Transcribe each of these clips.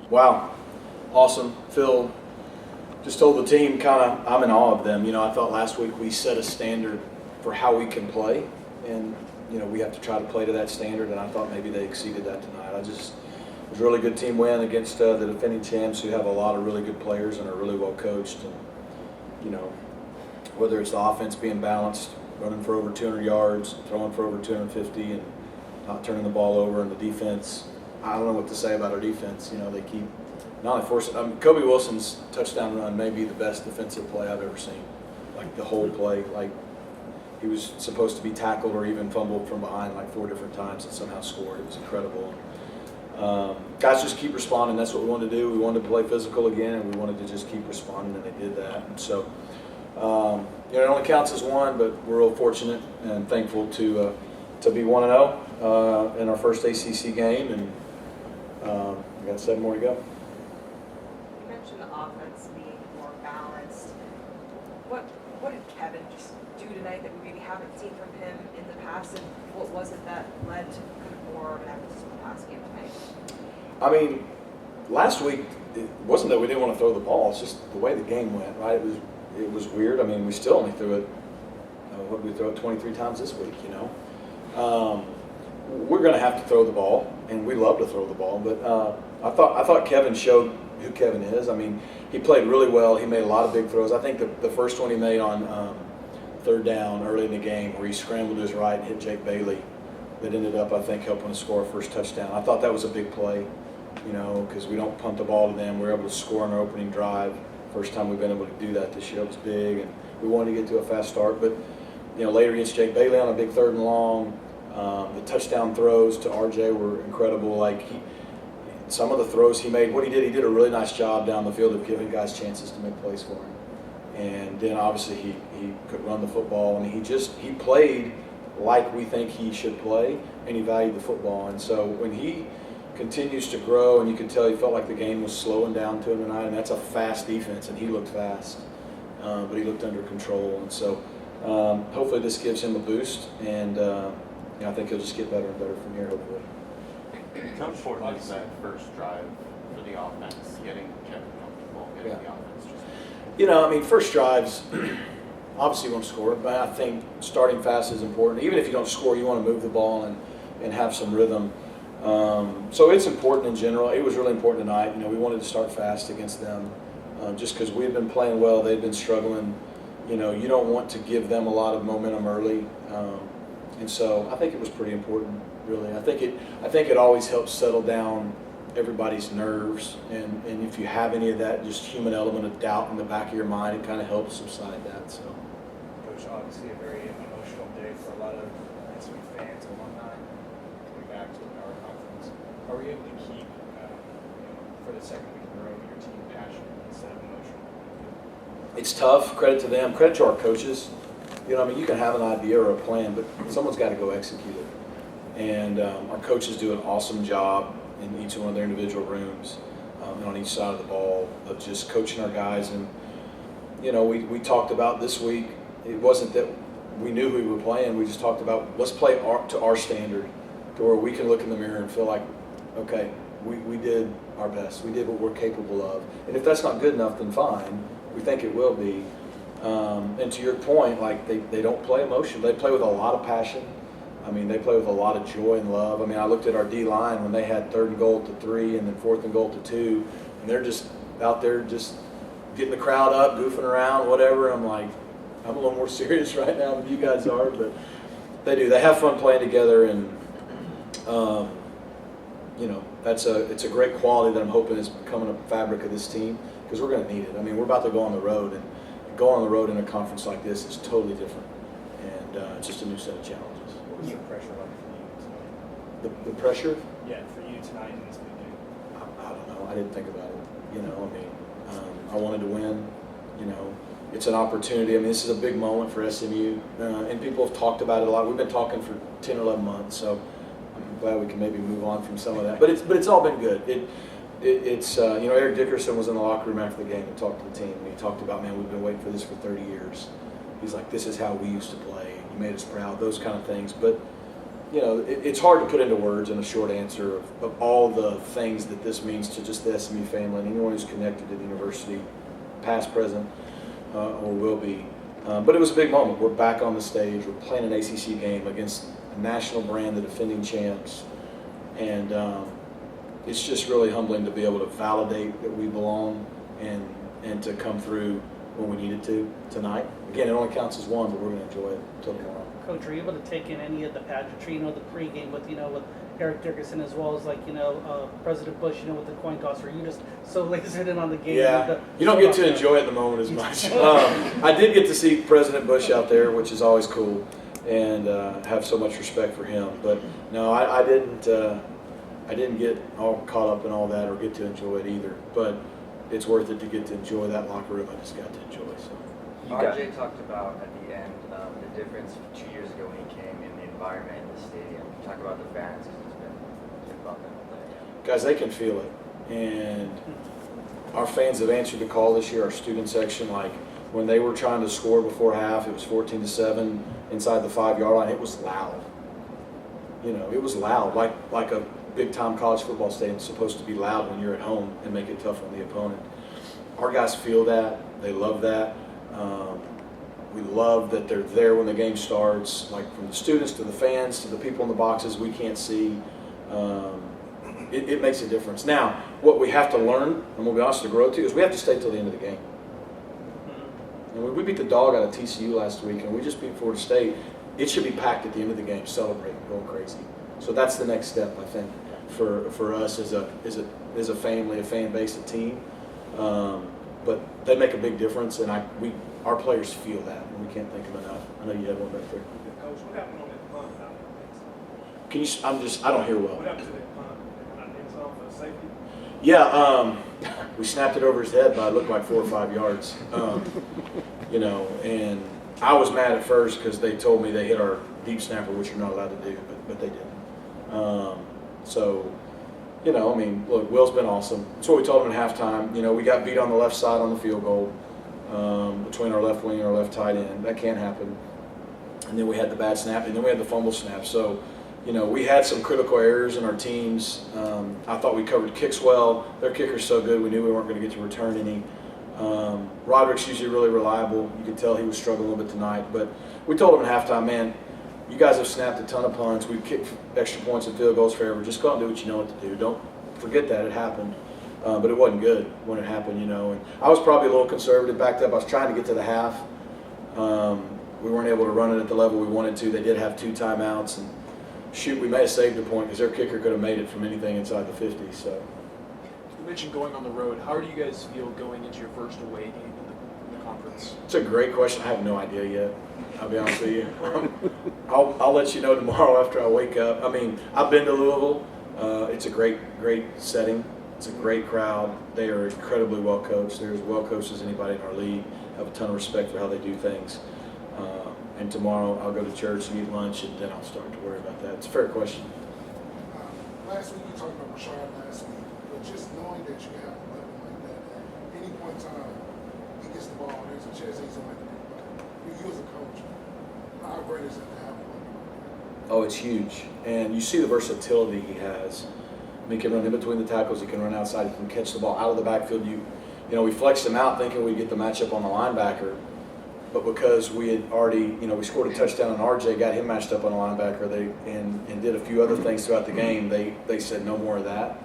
Wow, awesome. Phil just told the team I'm in awe of them. I thought last week we set a standard for how we can play, and we have to try to play to that standard, and I thought maybe they exceeded that tonight. It was a really good team win against the defending champs, who have a lot of really good players and are really well coached. And whether it's the offense being balanced, running for over 200 yards, throwing for over 250, and not turning the ball over, and the defense, I don't know what to say about our defense. They keep not only forcing. Kobe Wilson's touchdown run may be the best defensive play I've ever seen. Like the whole play, like he was supposed to be tackled or even fumbled from behind like 4 different times and somehow scored. It was incredible. Guys just keep responding. That's what we wanted to do. We wanted to play physical again, and we wanted to just keep responding, and they did that. And so, it only counts as one, but we're real fortunate and thankful to be 1-0 in our first ACC game, and we got 7 more to go. You mentioned the offense being more balanced. What did Kevin just do tonight that we maybe haven't seen from him in the past, and what was it that led to kind of more of an emphasis on the pass game tonight? I mean, last week it wasn't that we didn't want to throw the ball; it's just the way the game went. Right? It was weird. I mean, we still only threw it. What did we throw it 23 times this week? We're going to have to throw the ball, and we love to throw the ball. But I thought Kevin showed who Kevin is. I mean, he played really well. He made a lot of big throws. I think the first one he made on third down early in the game, where he scrambled to his right and hit Jake Bailey, that ended up, I think, helping us score our first touchdown. I thought that was a big play, because we don't punt the ball to them. We were able to score on our opening drive. First time we've been able to do that this year. It was big, and we wanted to get to a fast start. But later against Jake Bailey on a big 3rd and long, the touchdown throws to RJ were incredible. Like some of the throws he made, he did a really nice job down the field of giving guys chances to make plays for him. And then obviously he could run the football. I mean, he played like we think he should play, and he valued the football. And so when he continues to grow, and you could tell he felt like the game was slowing down to him tonight, and that's a fast defense, and he looked fast, but he looked under control. And so hopefully this gives him a boost, and I think he'll just get better and better from here, hopefully. How important is that first drive for the offense, getting Kevin comfortable, getting the offense just... First drives, obviously you want to score, but I think starting fast is important. Even if you don't score, you want to move the ball and have some rhythm. So it's important in general. It was really important tonight. We wanted to start fast against them just because we had been playing well. They'd been struggling. You don't want to give them a lot of momentum early. And so I think it was pretty important, really. I think it always helps settle down everybody's nerves, and if you have any of that just human element of doubt in the back of your mind, it kind of helps subside that. So, Coach, obviously a very emotional day for a lot of SMU fans, alumni, coming back to the Power Conference. Are we able to keep, for the second week in a row, your team passionate instead of emotional? it's tough. Credit to them. Credit to our coaches. You can have an idea or a plan, but someone's got to go execute it. And our coaches do an awesome job in each one of their individual rooms and on each side of the ball of just coaching our guys. And, we talked about this week, it wasn't that we knew who we were playing. We just talked about let's play to our standard, to where we can look in the mirror and feel like, okay, we did our best. We did what we're capable of. And if that's not good enough, then fine. We think it will be. And to your point, like they don't play emotion. They play with a lot of passion. They play with a lot of joy and love. I looked at our D-line when they had 3rd and goal to 3 and then 4th and goal to 2, and they're just out there just getting the crowd up, goofing around, whatever. I'm like, I'm a little more serious right now than you guys are, but they do. They have fun playing together, and it's a great quality that I'm hoping is becoming a fabric of this team, because we're going to need it. We're about to go on the road, and going on the road in a conference like this is totally different, and it's just a new set of challenges. What was the pressure like for you tonight? The pressure? Yeah, for you tonight in this big game. I don't know. I didn't think about it. I wanted to win. It's an opportunity. This is a big moment for SMU, and people have talked about it a lot. We've been talking for 10 or 11 months, so I'm glad we can maybe move on from some of that. But it's all been good. Eric Dickerson was in the locker room after the game and talked to the team, and he talked about, man, we've been waiting for this for 30 years. He's like, this is how we used to play. You made us proud, those kind of things. But, it's hard to put into words in a short answer of all the things that this means to just the SMU family and anyone who's connected to the university, past, present, or will be. But it was a big moment. We're back on the stage. We're playing an ACC game against a national brand, the defending champs. And it's just really humbling to be able to validate that we belong and to come through when we needed to tonight. Again, it only counts as one, but we're going to enjoy it until tomorrow. Coach, were you able to take in any of the pageantry, the pregame with, with Eric Dickerson, as well as President Bush, with the coin toss? Were you just so lasered in on the game? Yeah, you don't get to enjoy it at the moment as much. I did get to see President Bush out there, which is always cool, and have so much respect for him. But no, I didn't get all caught up in all that or get to enjoy it either. But it's worth it to get to enjoy that locker room I just got to enjoy. So. RJ talked about at the end the difference 2 years ago when he came in the environment in the stadium. Talk about the fans because it's been bumping all day. Guys, they can feel it, and our fans have answered the call this year. Our student section, like when they were trying to score before half, it was 14-7 inside the 5-yard line. It was loud. It was loud, like a big-time college football stadium is supposed to be loud when you're at home and make it tough on the opponent. Our guys feel that. They love that. We love that they're there when the game starts, like from the students to the fans to the people in the boxes we can't see. It makes a difference. Now, what we have to learn, and we'll be honest, to grow to, is we have to stay till the end of the game. And we beat the dog out of TCU last week, and we just beat Florida State. It should be packed at the end of the game, celebrating, going crazy. So that's the next step, I think, for us as a family, a fan base, a team. But they make a big difference, and our players feel that, and we can't thank them enough. I know you had one back there. Coach, what happened on that punt out there? Can you? I don't hear well. What happened to that punt? Not end zone for safety? Yeah, we snapped it over his head, but it looked like 4 or 5 yards. And I was mad at first because they told me they hit our deep snapper, which you're not allowed to do, but they didn't. Look, Will's been awesome. That's what we told him at halftime. We got beat on the left side on the field goal between our left wing and our left tight end. That can't happen. And then we had the bad snap, and then we had the fumble snap. So, we had some critical errors in our teams. I thought we covered kicks well. Their kicker's so good, we knew we weren't going to get to return any. Roderick's usually really reliable. You could tell he was struggling a little bit tonight. But we told him at halftime, man, you guys have snapped a ton of punts. We've kicked extra points and field goals forever. Just go out and do what you know what to do. Don't forget that it happened. But it wasn't good when it happened, And I was probably a little conservative backed up. I was trying to get to the half. We weren't able to run it at the level we wanted to. They did have 2 timeouts. And shoot, we may have saved a point because their kicker could have made it from anything inside the 50. So. You mentioned going on the road. How do you guys feel going into your first away game in the conference? It's a great question. I have no idea yet. I'll be honest with you. I'll let you know tomorrow after I wake up. I've been to Louisville. It's a great setting. It's a great crowd. They are incredibly well coached. They're as well coached as anybody in our league. I have a ton of respect for how they do things. And tomorrow I'll go to church and eat lunch, and then I'll start to worry about that. It's a fair question. Last week you talked about Rashard last week, but just knowing that you have a weapon like that, at any point in time, he gets the ball, there's a chance that he's going to make a big play. You as a coach, how great is it to have a weapon like that? Oh, it's huge. And you see the versatility he has. He can run in between the tackles. He can run outside. He can catch the ball out of the backfield. We flexed him out thinking we'd get the matchup on the linebacker. But because we had already, we scored a touchdown on RJ, got him matched up on a linebacker, and did a few other things throughout the game, they said no more of that.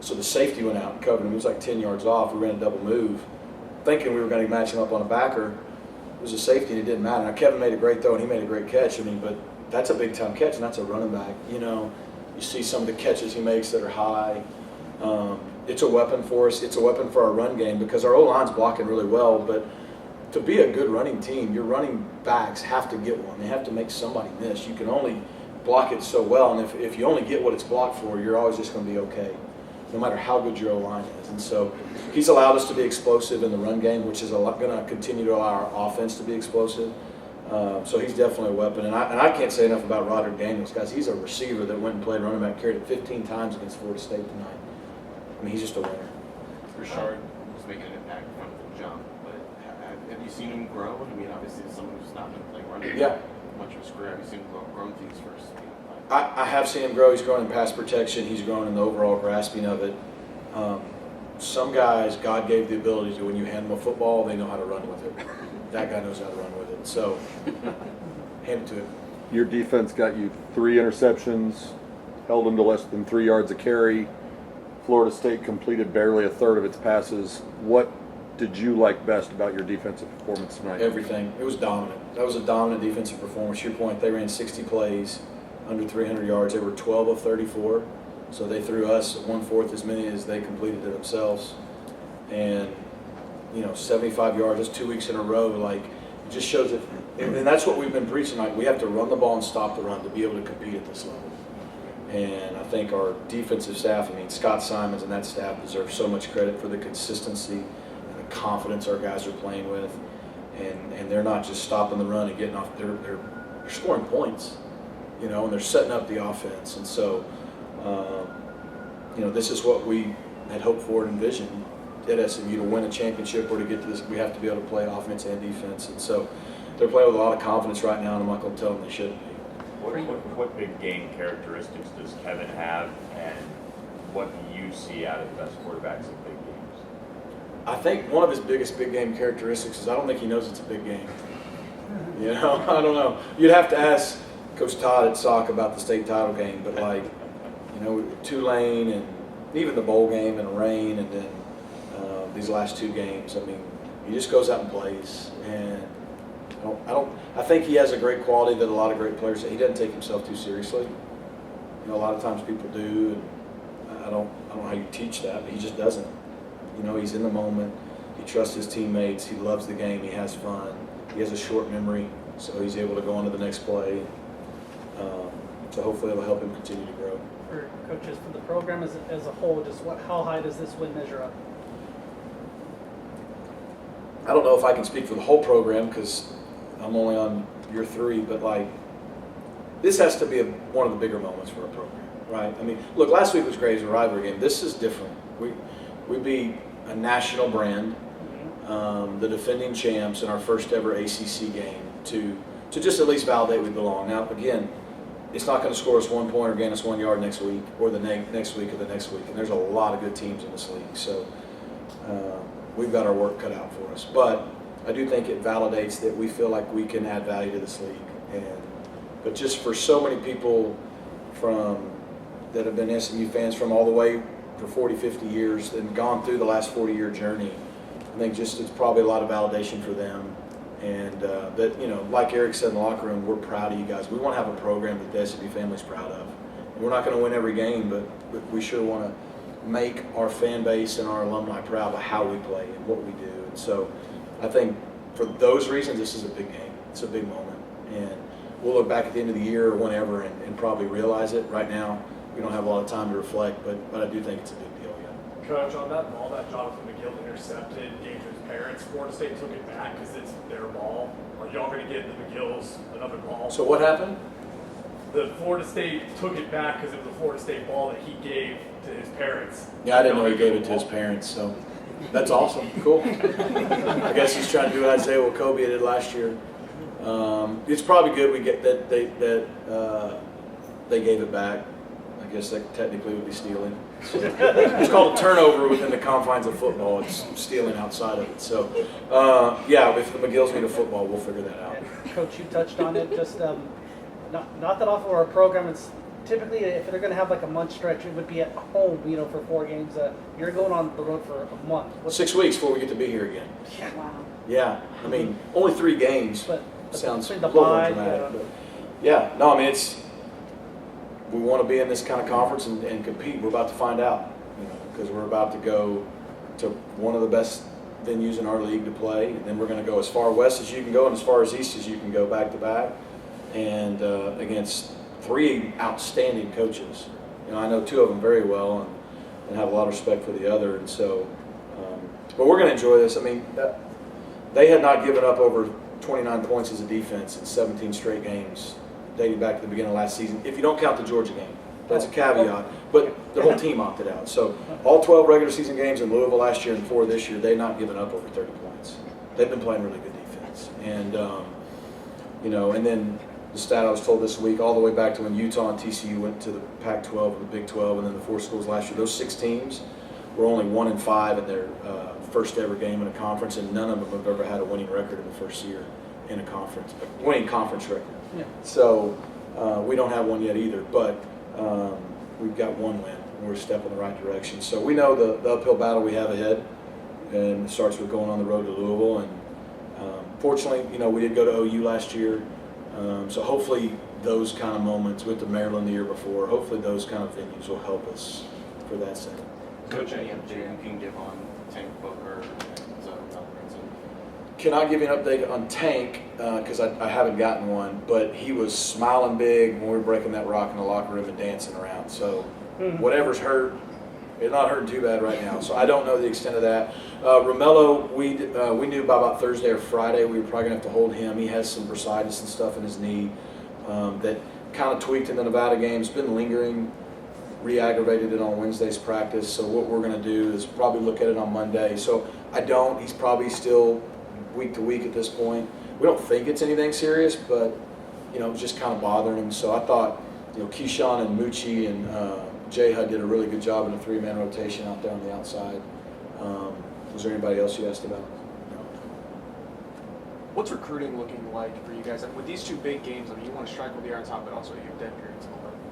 So the safety went out and covered him. He was like 10 yards off. We ran a double move, thinking we were going to match him up on a backer. It was a safety, and it didn't matter. Now, Kevin made a great throw, and he made a great catch. But that's a big-time catch, and that's a running back. You see some of the catches he makes that are high. It's a weapon for us. It's a weapon for our run game because our O-line's blocking really well, but to be a good running team, your running backs have to get one. They have to make somebody miss. You can only block it so well, and if you only get what it's blocked for, you're always just going to be okay, no matter how good your O-line is. And so he's allowed us to be explosive in the run game, which is going to continue to allow our offense to be explosive. So he's definitely a weapon. And I can't say enough about Roderick Daniels, guys. He's a receiver that went and played running back, carried it 15 times against Florida State tonight. He's just a winner. Rashard was making an impact from the jump, but have you seen him grow? Obviously, as someone who's not been playing running much of his career, have you seen him grow through his first 5 I have seen him grow. He's grown in pass protection. He's grown in the overall grasping of it. Some guys, God gave the ability to, when you hand them a football, they know how to run with it. That guy knows how to run with it. So, hand it to him. Your defense got you 3 interceptions, held them to less than 3 yards a carry. Florida State completed barely a third of its passes. What did you like best about your defensive performance tonight? Everything. It was dominant. That was a dominant defensive performance. To your point, they ran 60 plays, under 300 yards. They were 12 of 34. So they threw us 1/4 as many as they completed to themselves. And, 75 yards, just 2 weeks in a row. Like, it just shows that, and that's what we've been preaching. Like, we have to run the ball and stop the run to be able to compete at this level. And I think our defensive staff, Scott Simons and that staff deserve so much credit for the consistency and the confidence our guys are playing with. And they're not just stopping the run and getting off. They're scoring points, and they're setting up the offense. And so, this is what we had hoped for and envisioned at SMU. To win a championship or to get to this, we have to be able to play offense and defense. And so they're playing with a lot of confidence right now, and I'm not going to tell them they shouldn't be. What big game characteristics does Kevin have, and what do you see out of the best quarterbacks in big games? I think one of his biggest big game characteristics is I don't think he knows it's a big game. I don't know. You'd have to ask Coach Todd at SOC about the state title game, but Tulane and even the bowl game and rain, and then these last 2 games. He just goes out and plays, and I think he has a great quality that a lot of great players. He doesn't take himself too seriously. A lot of times people do, and I don't know how you teach that, but he just doesn't. He's in the moment. He trusts his teammates. He loves the game. He has fun. He has a short memory, so he's able to go on to the next play. So hopefully it'll help him continue to grow. For coaches, for the program as a whole, how high does this win measure up? I don't know if I can speak for the whole program because I'm only on year 3, but this has to be one of the bigger moments for a program, right? Look, last week was great as a rivalry game. This is different. We beat a national brand, the defending champs in our first ever ACC game to just at least validate we belong. Now, again, it's not going to score us 1 point or gain us 1 yard next week or the next week or the next week. And there's a lot of good teams in this league. So we've got our work cut out for us. But I do think it validates that we feel like we can add value to this league. But just for so many people that have been SMU fans from all the way for 40, 50 years and gone through the last 40-year journey, I think just it's probably a lot of validation for them. And that, like Eric said in the locker room, we're proud of you guys. We want to have a program that the SMU family's proud of. We're not going to win every game, but we sure want to make our fan base and our alumni proud of how we play and what we do. And so I think for those reasons, this is a big game. It's a big moment. And we'll look back at the end of the year or whenever and probably realize it. Right now, we don't have a lot of time to reflect, but I do think it's a big deal, yeah. Coach, on that ball that Jonathan McGill intercepted, gave to his parents, Florida State took it back because it's their ball. Are y'all going to get the McGills another ball? So what happened? The Florida State took it back because it was a Florida State ball that he gave to his parents. Yeah, I didn't know he gave it to his parents, so that's awesome. Cool. I guess he's trying to do Isaiah what Kobe did last year. It's probably good we get that they gave it back. I guess that technically would be stealing. So, it's called a turnover within the confines of football. It's stealing outside of it. So, if the McGills need a football, we'll figure that out. Coach, you touched on it. Just not that off of our program. It's typically if they're going to have like a month stretch, it would be at home, for 4 games. You're going on the road for a month. 6 weeks before we get to be here again. Yeah. Wow. Yeah, only 3 games. But sounds a the little more bye, dramatic. But yeah, no, it's. We want to be in this kind of conference and compete. We're about to find out, because we're about to go to one of the best venues in our league to play, and then we're going to go as far west as you can go and as far as east as you can go, back to back, and against 3 outstanding coaches. I know 2 of them very well and have a lot of respect for the other, and so. But we're going to enjoy this. They had not given up over 29 points as a defense in 17 straight games, dating back to the beginning of last season, if you don't count the Georgia game. That's a caveat, but the whole team opted out. So all 12 regular season games in Louisville last year and 4 this year, they've not given up over 30 points. They've been playing really good defense. And, and then the stat I was told this week, all the way back to when Utah and TCU went to the Pac-12 or the Big 12, and then the 4 schools last year. Those 6 teams were only 1-5 in their first ever game in a conference, and none of them have ever had a winning record in the first year in a conference, winning conference record. Yeah. So we don't have one yet either, but we've got one win. We're a step in the right direction. So we know the uphill battle we have ahead, and it starts with going on the road to Louisville. And fortunately, we did go to OU last year, so hopefully those kind of moments, went to Maryland the year before, hopefully those kind of venues will help us for that setting. Coach, any update you can give on Tank Booker and Zoe Melvin? Cannot give you an update on Tank because I haven't gotten one, but he was smiling big when we were breaking that rock in the locker room and dancing around. So whatever's hurt, it's not hurting too bad right now. So I don't know the extent of that. Romello, we knew by about Thursday or Friday we were probably going to have to hold him. He has some bursitis and stuff in his knee that kind of tweaked in the Nevada game. It's been lingering, re-aggravated it on Wednesday's practice. So what we're going to do is probably look at it on Monday. So he's probably still week to week at this point. We don't think it's anything serious, but it's just kind of bothering him. So I thought, Keyshawn and Moochie and Jay Hud did a really good job in the 3-man rotation out there on the outside. Was there anybody else you asked about? No. What's recruiting looking like for you guys? With these 2 big games, you want to strike with the iron top, but also you have dead periods.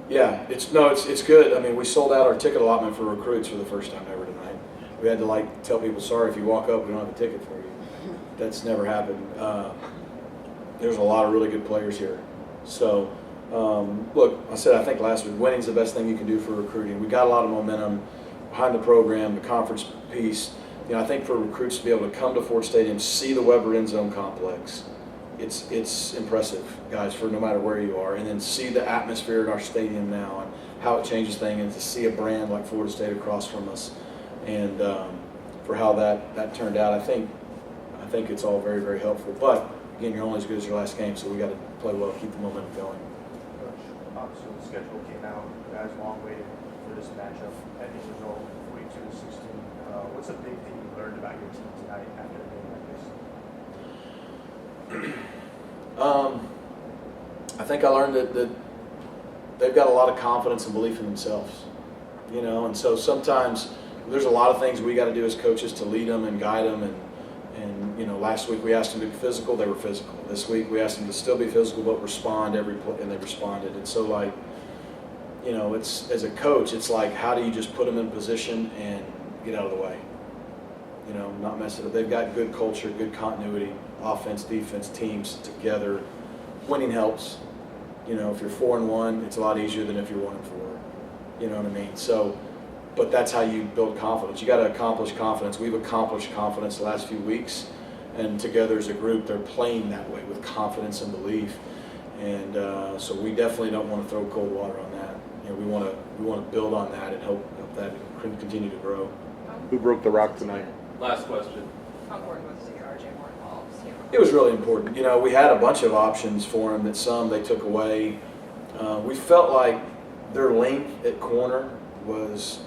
Yeah, it's good. We sold out our ticket allotment for recruits for the first time ever tonight. We had to tell people, sorry, if you walk up, we don't have a ticket for you. That's never happened. There's a lot of really good players here. So, look, I think last week, winning's the best thing you can do for recruiting. We got a lot of momentum behind the program, the conference piece. I think for recruits to be able to come to Ford Stadium, see the Weber End Zone complex, it's impressive, guys, for no matter where you are. And then see the atmosphere in our stadium now and how it changes things, and to see a brand like Florida State across from us, and for how that turned out, I think it's all very, very helpful. But again, you're only as good as your last game, so we got to play well, keep the momentum going. Coach, obviously the schedule came out. You guys long waited for this matchup. Ending result 42-16. What's a big thing you learned about your team tonight after a game like this? I think I learned that they've got a lot of confidence and belief in themselves, and so sometimes there's a lot of things we got to do as coaches to lead them and guide them. And last week we asked them to be physical, they were physical. This week we asked them to still be physical but respond every play, and they responded. And so it's, as a coach, it's how do you just put them in position and get out of the way? Not mess it up. They've got good culture, good continuity, offense, defense, teams together. Winning helps. If you're 4-1, it's a lot easier than if you're 1-4. You know what I mean? So, but that's how you build confidence. You got to accomplish confidence. We've accomplished confidence the last few weeks, and together as a group, they're playing that way with confidence and belief. And so we definitely don't want to throw cold water on that. We want to build on that and hope that continue to grow. Who broke the rock tonight? Last question. How important was it to get RJ more involved? It was really important. We had a bunch of options for him that some they took away. We felt like their length at corner was,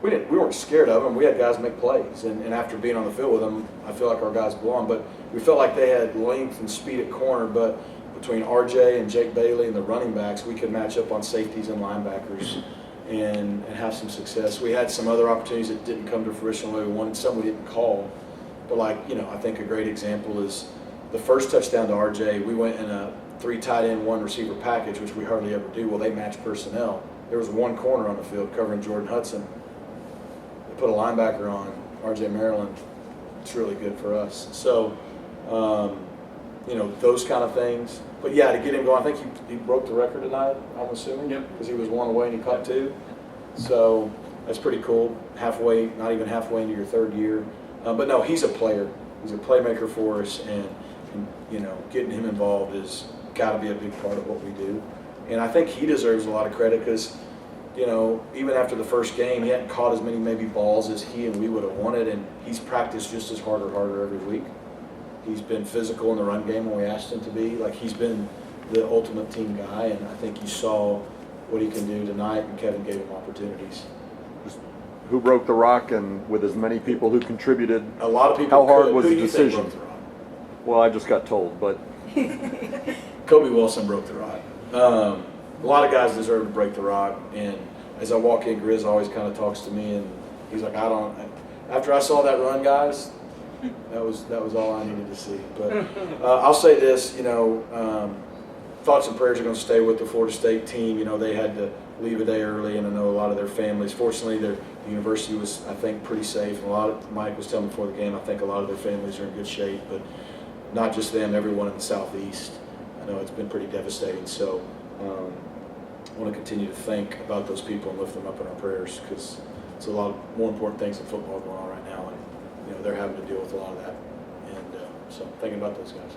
we weren't scared of them. We had guys make plays, and after being on the field with them, I feel like our guys belong. But we felt like they had length and speed at corner, but between RJ and Jake Bailey and the running backs, we could match up on safeties and linebackers and have some success. We had some other opportunities that didn't come to fruition the way we wanted. Some we didn't call. But I think a great example is the first touchdown to RJ. We went in a 3 tight end, 1 receiver package, which we hardly ever do. Well, they matched personnel. There was 1 corner on the field covering Jordan Hudson. They put a linebacker on RJ Maryland. It's really good for us. So, those kind of things. But yeah, to get him going, I think he broke the record tonight, I'm assuming. Yep. Because he was 1 away and he caught 2. So that's pretty cool. Halfway, not even halfway into your 3rd year. But no, he's a player. He's a playmaker for us, and getting him involved is got to be a big part of what we do. And I think he deserves a lot of credit because, even after the first game, he hadn't caught as many maybe balls as he and we would have wanted, and he's practiced just as harder every week. He's been physical in the run game when we asked him to be. He's been the ultimate team guy, and I think you saw what he can do tonight, and Kevin gave him opportunities. Who broke the rock, and with as many people who contributed, A lot of people. how hard could. was Who the do you think decision? broke the rock? Well, I just got told, but Coach Kobe Wilson broke the rod. A lot of guys deserve to break the rod, and as I walk in, Grizz always kind of talks to me, and he's like, after I saw that run, guys, that was all I needed to see. But I'll say this, thoughts and prayers are going to stay with the Florida State team. They had to leave a day early, and I know a lot of their families. Fortunately, the university was, I think, pretty safe. And Mike was telling me before the game, I think a lot of their families are in good shape, but not just them, everyone in the Southeast. I know it's been pretty devastating. So I want to continue to think about those people and lift them up in our prayers, because it's a lot more important things in football going on right now, and they're having to deal with a lot of that. And so thinking about those guys.